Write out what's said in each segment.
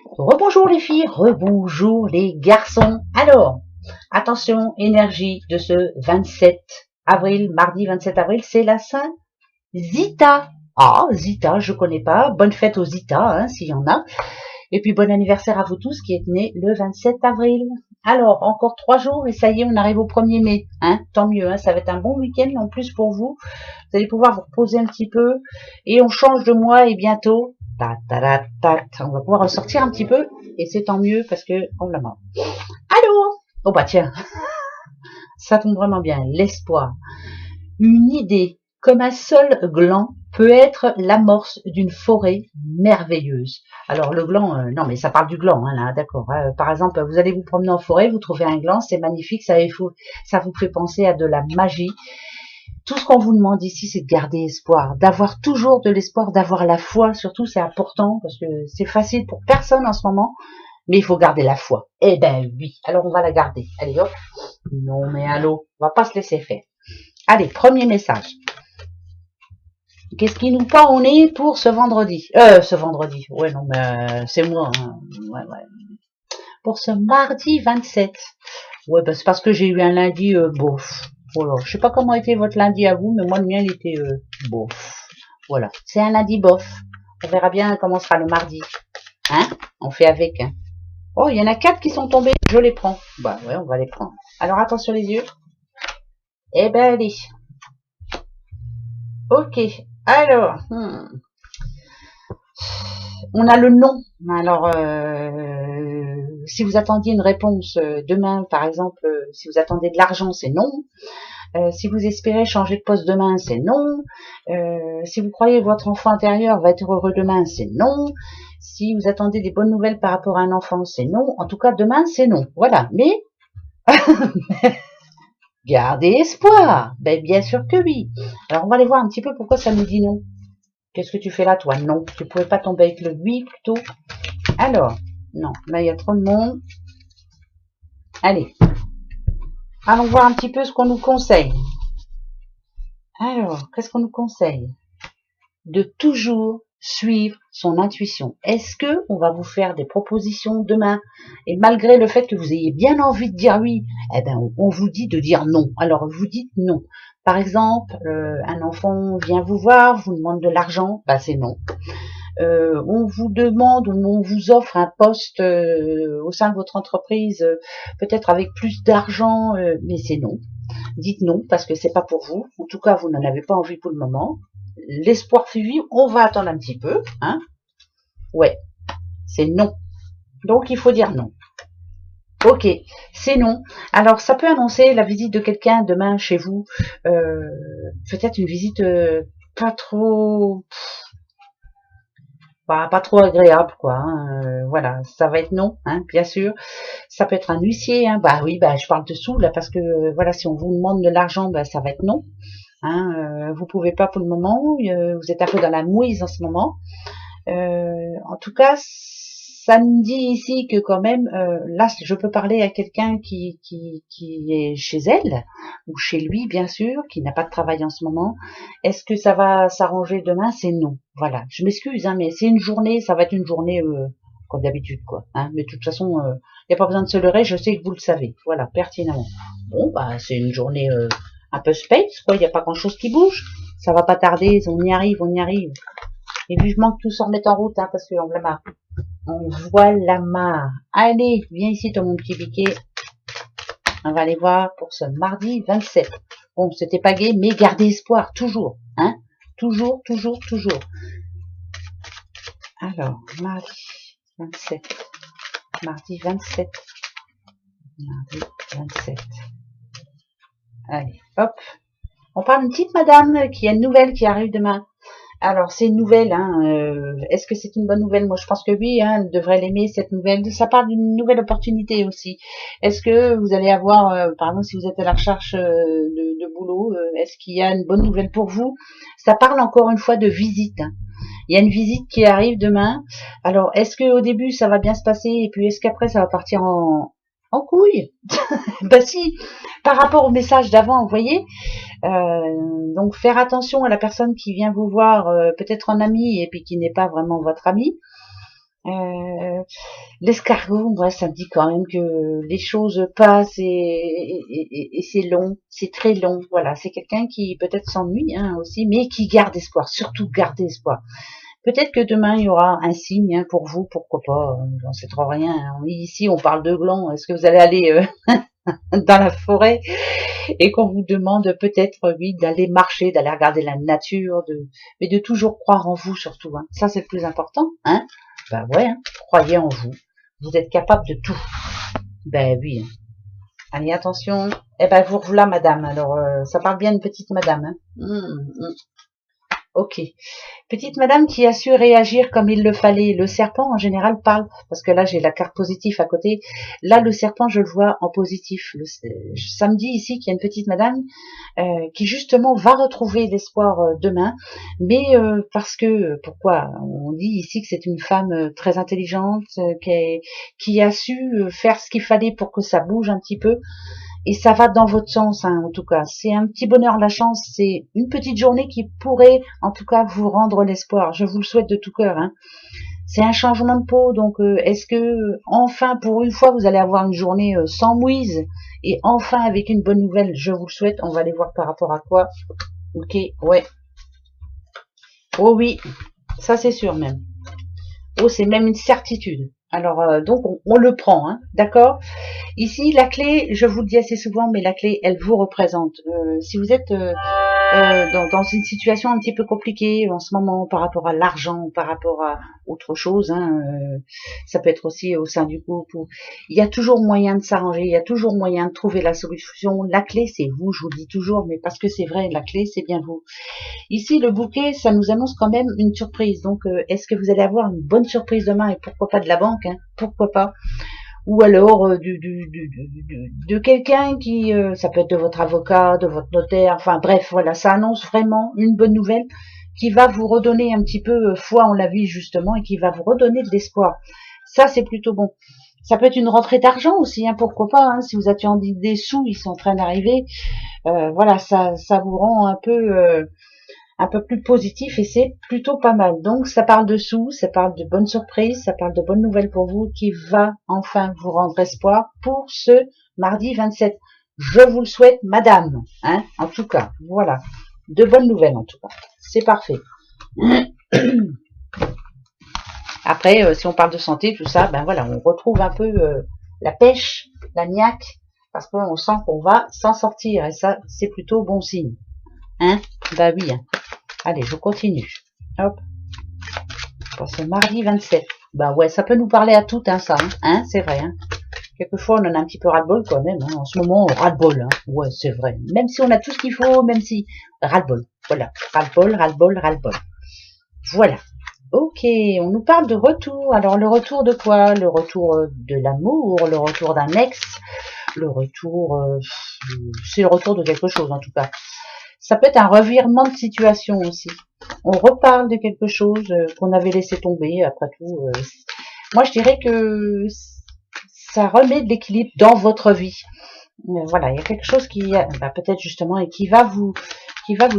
Rebonjour les filles, rebonjour les garçons. Alors, attention, énergie de ce 27 avril, mardi 27 avril, c'est la Saint Zita. Ah, Zita, je connais pas. Bonne fête aux Zita, hein, s'il y en a. Et puis bon anniversaire à vous tous qui êtes nés le 27 avril. Alors, encore 3 jours et ça y est, on arrive au 1er mai. Hein, tant mieux, hein, ça va être un bon week-end en plus pour vous. Vous allez pouvoir vous reposer un petit peu. Et on change de mois et bientôt, on va pouvoir ressortir un petit peu. Et c'est tant mieux parce que, oh la mort. Allô? Oh bah tiens, ça tombe vraiment bien. L'espoir. Une idée, comme un seul gland, peut être l'amorce d'une forêt merveilleuse. Alors le gland, non mais ça parle du gland, hein, là, d'accord. Hein. Par exemple, vous allez vous promener en forêt, vous trouvez un gland, c'est magnifique, ça vous fait penser à de la magie. Tout ce qu'on vous demande ici, c'est de garder espoir, d'avoir toujours de l'espoir, d'avoir la foi. Surtout, c'est important parce que c'est facile pour personne en ce moment, mais il faut garder la foi. Eh ben oui, alors on va la garder. Allez hop. Non mais allô, on va pas se laisser faire. Allez, premier message. Qu'est-ce qui nous pend au nez pour ce vendredi? Ce vendredi. Ouais, non, mais c'est moi. Hein. Ouais. Pour ce mardi 27. Ouais, bah, c'est parce que j'ai eu un lundi bof. Voilà. Je sais pas comment était votre lundi à vous, mais moi, le mien, il était bof. Voilà. C'est un lundi bof. On verra bien comment sera le mardi. Hein? On fait avec, hein. Oh, il y en a 4 qui sont tombés. Je les prends. Bah ouais, on va les prendre. Alors, attention les yeux. Eh ben, allez. Ok. Alors, on a le nom. Alors, si vous attendiez une réponse demain, par exemple, si vous attendez de l'argent, c'est non. Si vous espérez changer de poste demain, c'est non. Si vous croyez que votre enfant intérieur va être heureux demain, c'est non. Si vous attendez des bonnes nouvelles par rapport à un enfant, c'est non. En tout cas, demain, c'est non. Voilà. Mais gardez espoir. Ben, bien sûr que oui. Alors, on va aller voir un petit peu pourquoi ça nous dit non. Qu'est-ce que tu fais là, toi? Non. Tu pouvais pas tomber avec le oui, plutôt. Alors, non. Là, il y a trop de monde. Allez. Allons voir un petit peu ce qu'on nous conseille. Alors, qu'est-ce qu'on nous conseille? De toujours suivre son intuition. Est-ce que on va vous faire des propositions demain et malgré le fait que vous ayez bien envie de dire oui, eh ben on vous dit de dire non. Alors vous dites non. Par exemple, un enfant vient vous voir, vous demande de l'argent, bah c'est non. On vous demande ou on vous offre un poste au sein de votre entreprise, peut-être avec plus d'argent, mais c'est non. Dites non parce que c'est pas pour vous. En tout cas, vous n'en avez pas envie pour le moment. L'espoir fait vivre. On va attendre un petit peu, hein. Ouais, c'est non. Donc il faut dire non. Ok, c'est non. Alors ça peut annoncer la visite de quelqu'un demain chez vous. Peut-être une visite pas trop pas trop agréable, quoi. Hein. Voilà, ça va être non, hein, bien sûr. Ça peut être un huissier, hein. Bah oui, bah je parle de sous là parce que voilà, si on vous demande de l'argent, bah ça va être non. Hein, vous pouvez pas pour le moment. Vous êtes un peu dans la mouise en ce moment. En tout cas, ça me dit ici que quand même, là, je peux parler à quelqu'un qui est chez elle ou chez lui, bien sûr, qui n'a pas de travail en ce moment. Est-ce que ça va s'arranger demain? C'est non. Voilà. Je m'excuse, hein, mais c'est une journée, ça va être une journée comme d'habitude, quoi. Hein. Mais de toute façon, il n'y a pas besoin de se leurrer. Je sais que vous le savez. Voilà, pertinemment. Bon, bah, c'est une journée un peu space, quoi. Il n'y a pas grand-chose qui bouge. Ça va pas tarder. On y arrive, on y arrive. Et vivement que tout se remette en route, hein, parce qu'on la marre. On voit la marre. Allez, viens ici, toi, mon petit biquet. On va aller voir pour ce mardi 27. Bon, c'était pas gai, mais gardez espoir, toujours. Hein, toujours. Alors, mardi 27. Mardi 27. Mardi 27. Allez, hop. On parle d'une petite madame qui a une nouvelle qui arrive demain. Alors, c'est une nouvelle, hein. Est-ce que c'est une bonne nouvelle? Moi, je pense que oui, hein, elle devrait l'aimer, cette nouvelle. Ça parle d'une nouvelle opportunité aussi. Est-ce que vous allez avoir, par exemple, si vous êtes à la recherche de boulot, est-ce qu'il y a une bonne nouvelle pour vous? Ça parle encore une fois de visite. Hein. Il y a une visite qui arrive demain. Alors, est-ce que au début, ça va bien se passer et puis est-ce qu'après, ça va partir en couille? Bah si, par rapport au message d'avant, vous voyez. Donc faire attention à la personne qui vient vous voir, peut-être en ami et puis qui n'est pas vraiment votre ami. L'escargot, moi, ça me dit quand même que les choses passent et c'est long, c'est très long. Voilà, c'est quelqu'un qui peut-être s'ennuie hein, aussi, mais qui garde espoir, surtout garder espoir. Peut-être que demain il y aura un signe hein, pour vous, pourquoi pas, j'en sais trop rien. Hein. Ici on parle de gland, est-ce que vous allez aller dans la forêt et qu'on vous demande peut-être oui d'aller marcher, d'aller regarder la nature, mais de toujours croire en vous surtout. Hein. Ça c'est le plus important. Hein. Ben ouais, hein, croyez en vous. Vous êtes capable de tout. Ben oui. Hein. Allez, attention. Eh ben, vous revoilà, madame. Alors, ça parle bien de petite madame. Hein. Ok. Petite madame qui a su réagir comme il le fallait. Le serpent, en général, parle, parce que là, j'ai la carte positive à côté. Là, le serpent, je le vois en positif. Ça me dit ici qu'il y a une petite madame qui, justement, va retrouver l'espoir demain. Mais parce que, pourquoi on dit ici que c'est une femme très intelligente, qui a su faire ce qu'il fallait pour que ça bouge un petit peu. Et ça va dans votre sens, hein, en tout cas. C'est un petit bonheur, la chance. C'est une petite journée qui pourrait, en tout cas, vous rendre l'espoir. Je vous le souhaite de tout cœur. Hein. C'est un changement de peau. Donc, est-ce que, enfin, pour une fois, vous allez avoir une journée sans mouise et enfin avec une bonne nouvelle. Je vous le souhaite. On va aller voir par rapport à quoi. Ok, ouais. Oh oui, ça c'est sûr même. Oh, c'est même une certitude. Alors, donc, on le prend, hein, d'accord. Ici, la clé, je vous le dis assez souvent, mais la clé, elle vous représente. Si vous êtes dans une situation un petit peu compliquée en ce moment par rapport à l'argent, par rapport à autre chose, hein, ça peut être aussi au sein du couple. Il y a toujours moyen de s'arranger, il y a toujours moyen de trouver la solution. La clé, c'est vous, je vous le dis toujours, mais parce que c'est vrai, la clé, c'est bien vous. Ici, le bouquet, ça nous annonce quand même une surprise. Donc, est-ce que vous allez avoir une bonne surprise demain et pourquoi pas de la banque, hein, pourquoi pas ou alors de quelqu'un qui, ça peut être de votre avocat, de votre notaire, enfin bref, voilà, ça annonce vraiment une bonne nouvelle qui va vous redonner un petit peu foi en la vie justement et qui va vous redonner de l'espoir. Ça, c'est plutôt bon. Ça peut être une rentrée d'argent aussi, hein, pourquoi pas, hein, si vous attendiez des sous, ils sont en train d'arriver. Voilà, ça vous rend un peu plus positif et c'est plutôt pas mal. Donc ça parle de sous, ça parle de bonnes surprises, ça parle de bonnes nouvelles pour vous qui va enfin vous rendre espoir pour ce mardi 27. Je vous le souhaite, madame. Hein, en tout cas, voilà. De bonnes nouvelles en tout cas. C'est parfait. Après, si on parle de santé, tout ça, ben voilà, on retrouve un peu la pêche, la niaque, parce qu'on sent qu'on va s'en sortir et ça, c'est plutôt bon signe. Hein, bah oui. Hein. Allez, je continue. Hop. Pour ce mardi 27. Bah ouais, ça peut nous parler à toutes, hein, ça. Hein, c'est vrai. Hein. Quelquefois, on en a un petit peu ras-le-bol quand même. Hein. En ce moment, on ras-le-bol. Hein. Ouais, c'est vrai. Même si on a tout ce qu'il faut, même si... Ras-le-bol. Voilà. Ras-le-bol, ras-le-bol, ras-le-bol. Voilà. Ok, on nous parle de retour. Alors, le retour de quoi? Le retour de l'amour, le retour d'un ex, le retour... c'est le retour de quelque chose, en tout cas. Ça peut être un revirement de situation aussi. On reparle de quelque chose qu'on avait laissé tomber, après tout. Moi, je dirais que ça remet de l'équilibre dans votre vie. Voilà, il y a quelque chose qui, peut-être justement, et qui va vous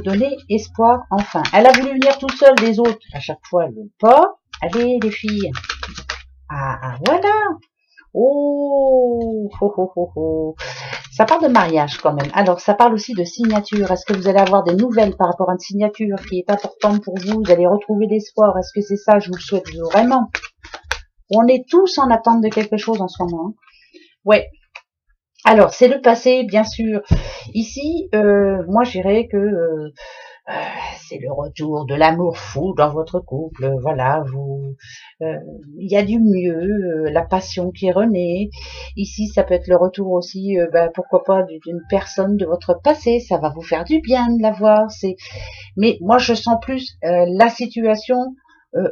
donner espoir enfin. Elle a voulu venir toute seule, les autres. À chaque fois, elle ne veut pas. Allez, les filles. Ah, voilà. Oh, ho, ho, ho, ho. Ça parle de mariage quand même. Alors, ça parle aussi de signature. Est-ce que vous allez avoir des nouvelles par rapport à une signature qui est importante pour vous? Vous allez retrouver l'espoir. Est-ce que c'est ça? Je vous le souhaite vraiment. On est tous en attente de quelque chose en ce moment. Hein. Ouais. Alors, c'est le passé, bien sûr. Ici, moi, je dirais que c'est le retour de l'amour fou dans votre couple. Voilà, il y a du mieux, la passion qui renaît. Ici, ça peut être le retour aussi, pourquoi pas, d'une personne de votre passé. Ça va vous faire du bien de la voir. Mais moi, je sens plus la situation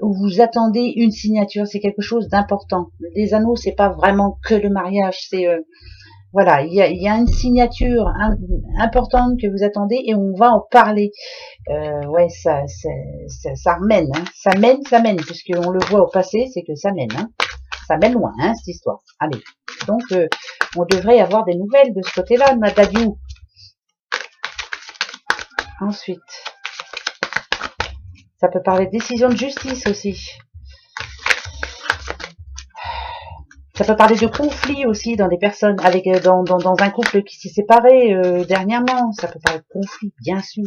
où vous attendez une signature. C'est quelque chose d'important. Les anneaux, c'est pas vraiment que le mariage. C'est voilà, il y a une signature importante que vous attendez et on va en parler. Ouais, ça mène, hein. Ça mène, puisqu'on le voit au passé, c'est que ça mène, hein. Ça mène loin, hein, cette histoire. Allez, donc on devrait avoir des nouvelles de ce côté-là, Madadiou. Ensuite, ça peut parler de décision de justice aussi. Ça peut parler de conflit aussi dans des personnes, avec dans un couple qui s'est séparé dernièrement. Ça peut parler de conflit, bien sûr.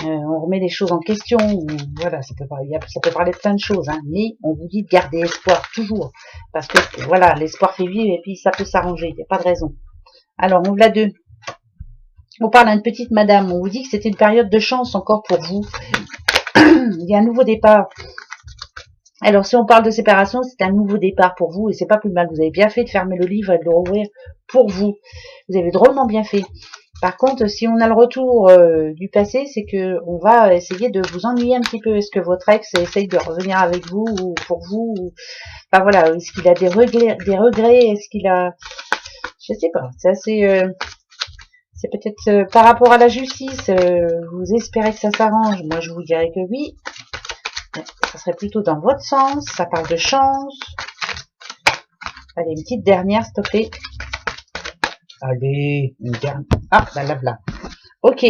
On remet les choses en question. Voilà, ça peut parler de plein de choses. Hein, mais on vous dit de garder espoir toujours. Parce que voilà, l'espoir fait vivre et puis ça peut s'arranger. Il n'y a pas de raison. Alors, on ouvre la 2. On parle à une petite madame. On vous dit que c'était une période de chance encore pour vous. Il y a un nouveau départ. Alors, si on parle de séparation, c'est un nouveau départ pour vous et c'est pas plus mal. Vous avez bien fait de fermer le livre et de le rouvrir pour vous. Vous avez drôlement bien fait. Par contre, si on a le retour du passé, c'est que on va essayer de vous ennuyer un petit peu. Est-ce que votre ex essaye de revenir avec vous ou pour vous Enfin voilà, est-ce qu'il a des regrets Est-ce qu'il a... Je sais pas. C'est assez... c'est peut-être par rapport à la justice. Vous espérez que ça s'arrange. Moi, je vous dirais que oui. Ça serait plutôt dans votre sens. Ça parle de chance. Allez, une petite dernière, s'il te plaît. Allez, une dernière. Ah, bah là. Ok.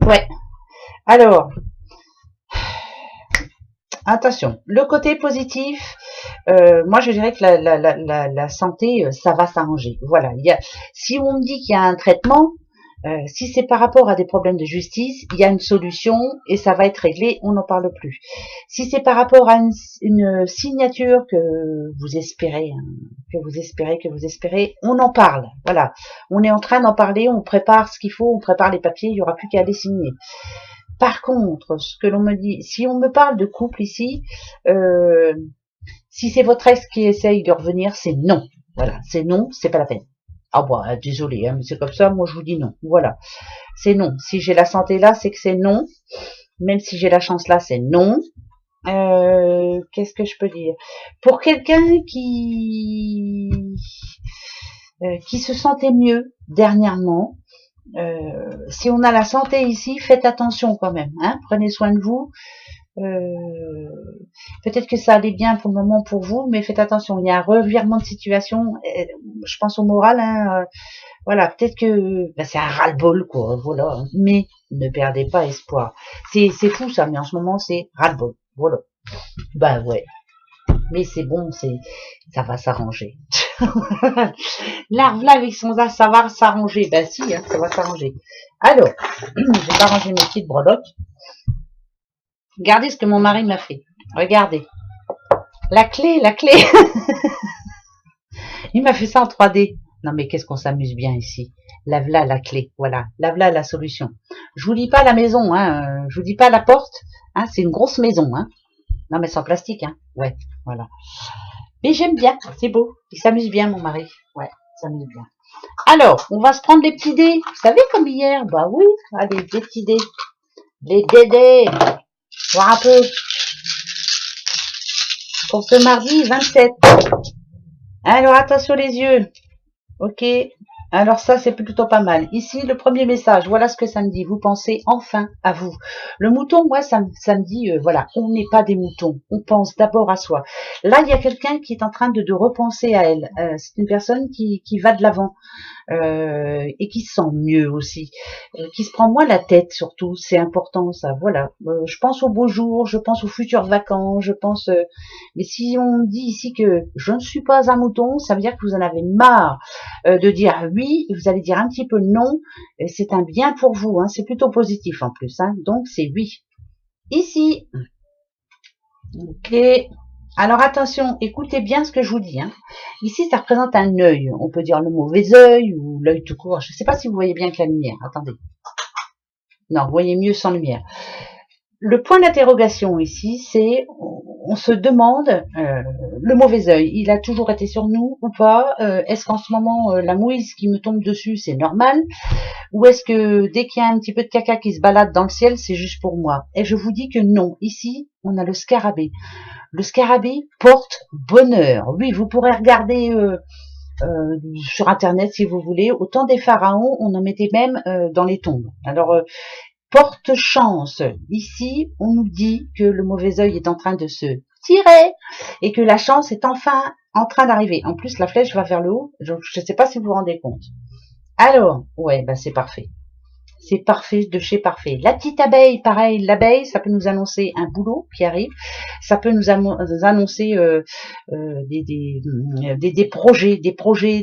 Ouais. Alors, attention. Le côté positif, moi je dirais que la santé, ça va s'arranger. Voilà. Si on me dit qu'il y a un traitement, si c'est par rapport à des problèmes de justice, il y a une solution et ça va être réglé, on n'en parle plus. Si c'est par rapport à une signature que vous espérez, que vous espérez, on en parle. Voilà, on est en train d'en parler, on prépare ce qu'il faut, on prépare les papiers, il n'y aura plus qu'à les signer. Par contre, ce que l'on me dit, si on me parle de couple ici, si c'est votre ex qui essaye de revenir, c'est non. Voilà, c'est non, c'est pas la peine. Ah bah, désolé, hein, mais c'est comme ça, moi je vous dis non. Voilà, c'est non. Si j'ai la santé là, c'est que c'est non. Même si j'ai la chance là, c'est non. Qu'est-ce que je peux dire? Pour quelqu'un qui se sentait mieux dernièrement, si on a la santé ici, faites attention quand même. Hein, prenez soin de vous. Peut-être que ça allait bien pour le moment pour vous, mais faites attention, il y a un revirement de situation, je pense au moral, hein, voilà, peut-être que c'est un ras-le-bol, quoi, voilà, hein, mais ne perdez pas espoir. C'est fou ça, mais en ce moment c'est ras-le-bol, voilà. Bah ouais, mais c'est bon, ça va s'arranger. L'arbre là avec son as, ça va s'arranger, bah si, hein, ça va s'arranger. Alors, je vais pas ranger mes petites breloques. Regardez ce que mon mari m'a fait. Regardez. La clé. Il m'a fait ça en 3D. Non mais qu'est-ce qu'on s'amuse bien ici. Là la clé. Voilà. Là la solution. Je vous dis pas la maison. Hein. Je vous dis pas la porte. Hein. C'est une grosse maison. Hein. Non mais sans plastique. Hein. Ouais. Voilà. Mais j'aime bien. C'est beau. Il s'amuse bien mon mari. Ouais. Il s'amuse bien. Alors, on va se prendre les petits dés. Vous savez comme hier. Bah oui. Allez, des petits dés. Les dés. Voir un peu. Pour ce mardi 27. Alors, attention les yeux. Ok. Alors ça, c'est plutôt pas mal. Ici, le premier message, voilà ce que ça me dit. Vous pensez enfin à vous. Le mouton, moi, ça me dit, voilà, on n'est pas des moutons. On pense d'abord à soi. Là, il y a quelqu'un qui est en train de repenser à elle. C'est une personne qui va de l'avant. Et qui se sent mieux aussi, qui se prend moins la tête surtout, c'est important ça, voilà. Je pense aux beaux jours, je pense aux futures vacances, je pense, mais si on dit ici que je ne suis pas un mouton, ça veut dire que vous en avez marre de dire oui, vous allez dire un petit peu non, c'est un bien pour vous, hein, c'est plutôt positif en plus, hein, donc c'est oui. Ici, ok. Alors attention, écoutez bien ce que je vous dis. Hein. Ici, ça représente un œil. On peut dire le mauvais œil ou l'œil tout court. Je ne sais pas si vous voyez bien avec la lumière. Attendez. Non, vous voyez mieux sans lumière. Le point d'interrogation ici, c'est on se demande le mauvais œil. Il a toujours été sur nous ou pas? Est-ce qu'en ce moment, la mouise qui me tombe dessus, c'est normal? Ou est-ce que dès qu'il y a un petit peu de caca qui se balade dans le ciel, c'est juste pour moi? Et je vous dis que non. Ici, on a le scarabée. Le scarabée porte bonheur. Oui, vous pourrez regarder sur Internet si vous voulez. Au temps des pharaons, on en mettait même dans les tombes. Alors, porte chance. Ici, on nous dit que le mauvais œil est en train de se tirer et que la chance est enfin en train d'arriver. En plus, la flèche va vers le haut. Je ne sais pas si vous vous rendez compte. Alors, ouais, ben c'est parfait. C'est parfait de chez parfait. La petite abeille, pareil, l'abeille, ça peut nous annoncer un boulot qui arrive, ça peut nous annoncer des projets,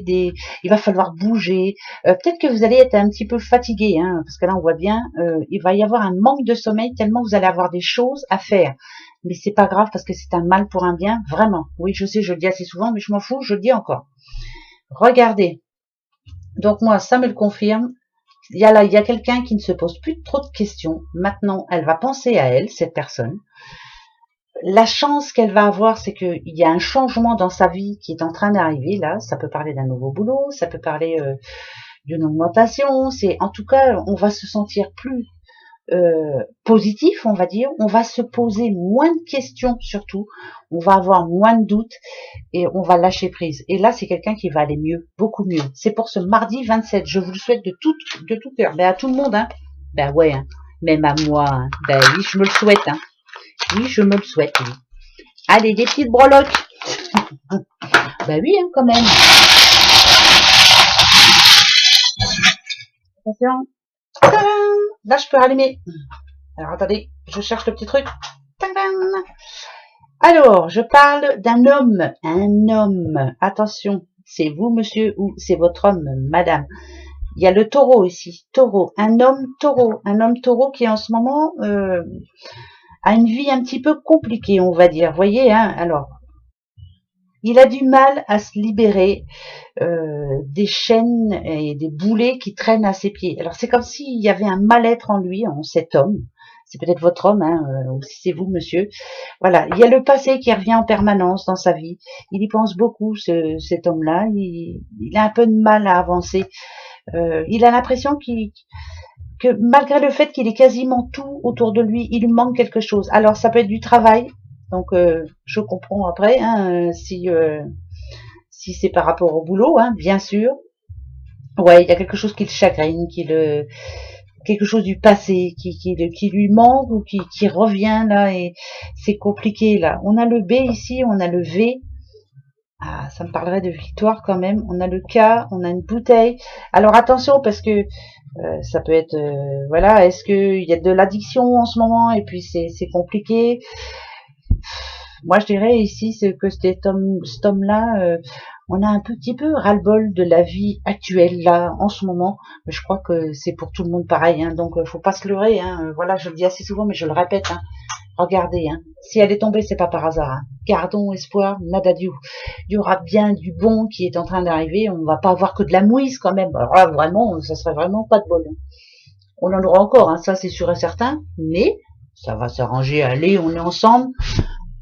il va falloir bouger. Peut-être que vous allez être un petit peu fatigué, hein, parce que là on voit bien, il va y avoir un manque de sommeil tellement vous allez avoir des choses à faire. Mais c'est pas grave parce que c'est un mal pour un bien, vraiment. Oui, je sais, je le dis assez souvent, mais je m'en fous, je le dis encore. Regardez. Donc moi, ça me le confirme. Il y a quelqu'un qui ne se pose plus trop de questions. Maintenant, elle va penser à elle, cette personne. La chance qu'elle va avoir, c'est qu'il y a un changement dans sa vie qui est en train d'arriver. Là, ça peut parler d'un nouveau boulot, ça peut parler d'une augmentation. C'est, en tout cas, on va se sentir plus positif, on va dire. On va se poser moins de questions, surtout. On va avoir moins de doutes et on va lâcher prise. Et là, c'est quelqu'un qui va aller mieux, beaucoup mieux. C'est pour ce mardi 27. Je vous le souhaite de tout cœur. Ben à tout le monde, hein. Ben ouais, hein. Même à moi. Hein. Ben oui, je me le souhaite. Hein. Oui, je me le souhaite. Oui. Allez, des petites breloques. Ben oui, hein, quand même. Attention. Tadam. Là, je peux rallumer. Alors, attendez, je cherche le petit truc. Tadam. Alors, je parle d'un homme. Un homme. Attention, c'est vous, monsieur, ou c'est votre homme, madame. Il y a le taureau ici. Taureau. Un homme taureau. Un homme taureau qui, en ce moment, a une vie un petit peu compliquée, on va dire. Vous voyez, hein. Alors, il a du mal à se libérer des chaînes et des boulets qui traînent à ses pieds. Alors, c'est comme s'il y avait un mal-être en lui, en cet homme. C'est peut-être votre homme, hein, ou si c'est vous, monsieur. Voilà, il y a le passé qui revient en permanence dans sa vie. Il y pense beaucoup, cet homme-là. Il a un peu de mal à avancer. Il a l'impression que malgré le fait qu'il ait quasiment tout autour de lui, il lui manque quelque chose. Alors, ça peut être du travail. Donc, je comprends après, hein, si c'est par rapport au boulot, hein, bien sûr. Ouais, il y a quelque chose qui le chagrine, quelque chose du passé qui lui manque ou qui revient là et c'est compliqué là. On a le B ici, on a le V. Ah, ça me parlerait de victoire quand même. On a le K, on a une bouteille. Alors attention parce que ça peut être voilà, est-ce qu'il y a de l'addiction en ce moment et puis c'est compliqué. Moi je dirais ici c'est que cet homme-là, on a un petit peu ras-le-bol de la vie actuelle là en ce moment. Mais je crois que c'est pour tout le monde pareil, hein, donc faut pas se leurrer. Hein, voilà, je le dis assez souvent, mais je le répète. Hein, regardez, hein, si elle est tombée, c'est pas par hasard. Hein. Gardons espoir, nada du. Il y aura bien du bon qui est en train d'arriver. On va pas avoir que de la mouise quand même. Alors là, vraiment, ça serait vraiment pas de bol. Hein. On en aura encore, hein, ça c'est sûr et certain. Mais ça va s'arranger. Allez, on est ensemble.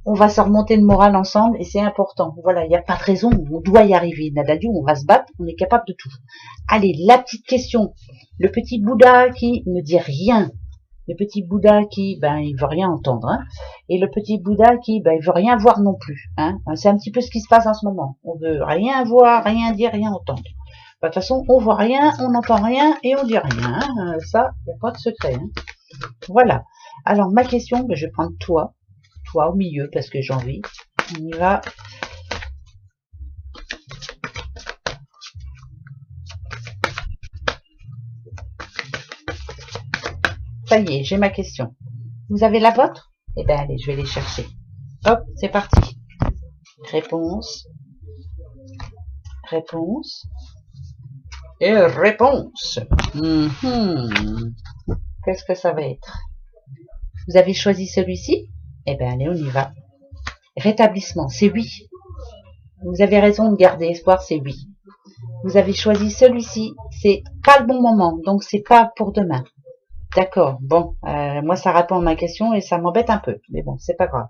On va se remonter le moral ensemble et c'est important. Voilà, il n'y a pas de raison, on doit y arriver. Nadadiou, on va se battre, on est capable de tout. Allez, la petite question. Le petit Bouddha qui ne dit rien. Le petit Bouddha qui, il veut rien entendre. Hein. Et le petit Bouddha qui, il veut rien voir non plus. Hein. C'est un petit peu ce qui se passe en ce moment. On veut rien voir, rien dire, rien entendre. De toute façon, on voit rien, on n'entend rien et on dit rien. Hein. Ça, il n'y a pas de secret. Hein. Voilà. Alors, ma question, je vais prendre toi au milieu parce que j'ai envie. On y va. Ça y est, j'ai ma question. Vous avez la vôtre? Eh bien, allez, je vais les chercher. Hop, c'est parti. Réponse. Réponse. Et réponse. Qu'est-ce que ça va être? Vous avez choisi celui-ci? Eh bien, allez, on y va. Rétablissement, c'est oui. Vous avez raison de garder espoir, c'est oui. Vous avez choisi celui-ci, c'est pas le bon moment, donc c'est pas pour demain. D'accord, bon, moi ça répond à ma question et ça m'embête un peu, mais bon, c'est pas grave.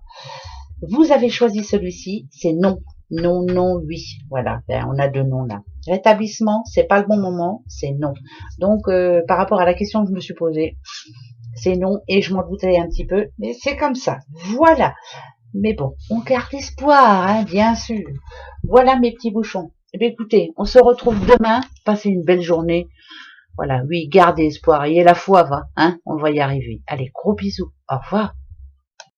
Vous avez choisi celui-ci, c'est non. Non, non, oui. Voilà, on a deux noms là. Rétablissement, c'est pas le bon moment, c'est non. Donc, par rapport à la question que je me suis posée, c'est non, et je m'en doutais un petit peu, mais c'est comme ça. Voilà. Mais bon, on garde espoir, hein, bien sûr. Voilà mes petits bouchons. Eh bien, écoutez, on se retrouve demain. Passez une belle journée. Voilà, oui, gardez espoir. Ayez la foi, va, hein, on va y arriver. Allez, gros bisous. Au revoir.